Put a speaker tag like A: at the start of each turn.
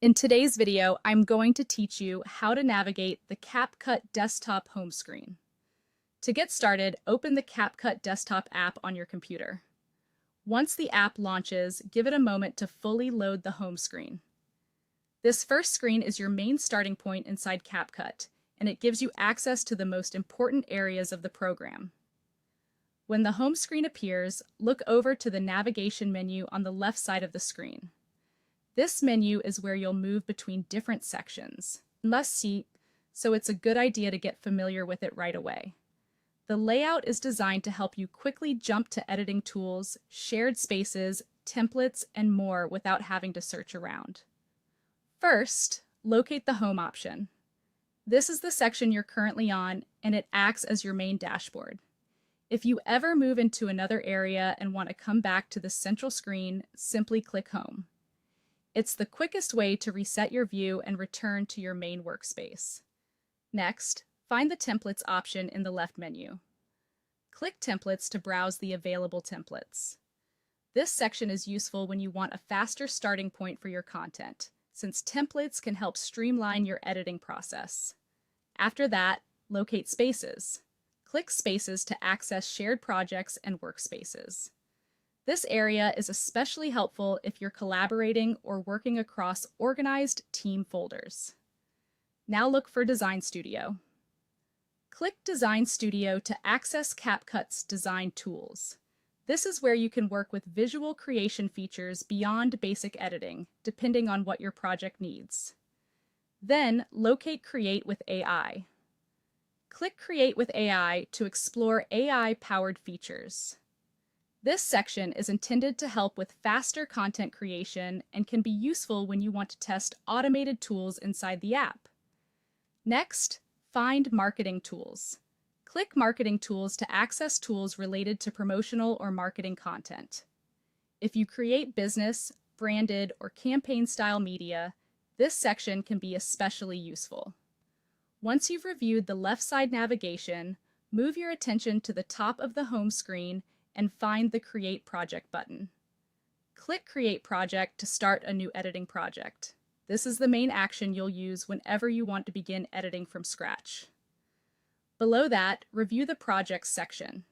A: In today's video, I'm going to teach you how to navigate the CapCut desktop home screen. To get started, open the CapCut desktop app on your computer. Once the app launches, give it a moment to fully load the home screen. This first screen is your main starting point inside CapCut, and it gives you access to the most important areas of the program. When the home screen appears, look over to the navigation menu on the left side of the screen. This menu is where you'll move between different sections. Must see, so it's a good idea to get familiar with it right away. The layout is designed to help you quickly jump to editing tools, shared spaces, templates, and more without having to search around. First, locate the Home option. This is the section you're currently on, and it acts as your main dashboard. If you ever move into another area and want to come back to the central screen, simply click Home. It's the quickest way to reset your view and return to your main workspace. Next, find the Templates option in the left menu. Click Templates to browse the available templates. This section is useful when you want a faster starting point for your content, since templates can help streamline your editing process. After that, locate Spaces. Click Spaces to access shared projects and workspaces. This area is especially helpful if you're collaborating or working across organized team folders. Now look for Design Studio. Click Design Studio to access CapCut's design tools. This is where you can work with visual creation features beyond basic editing, depending on what your project needs. Then locate Create with AI. Click Create with AI to explore AI-powered features. This section is intended to help with faster content creation and can be useful when you want to test automated tools inside the app. Next, find Marketing Tools. Click Marketing Tools to access tools related to promotional or marketing content. If you create business, branded, or campaign-style media, this section can be especially useful. Once you've reviewed the left side navigation, move your attention to the top of the home screen and find the Create Project button. Click Create Project to start a new editing project. This is the main action you'll use whenever you want to begin editing from scratch. Below that, review the Projects section.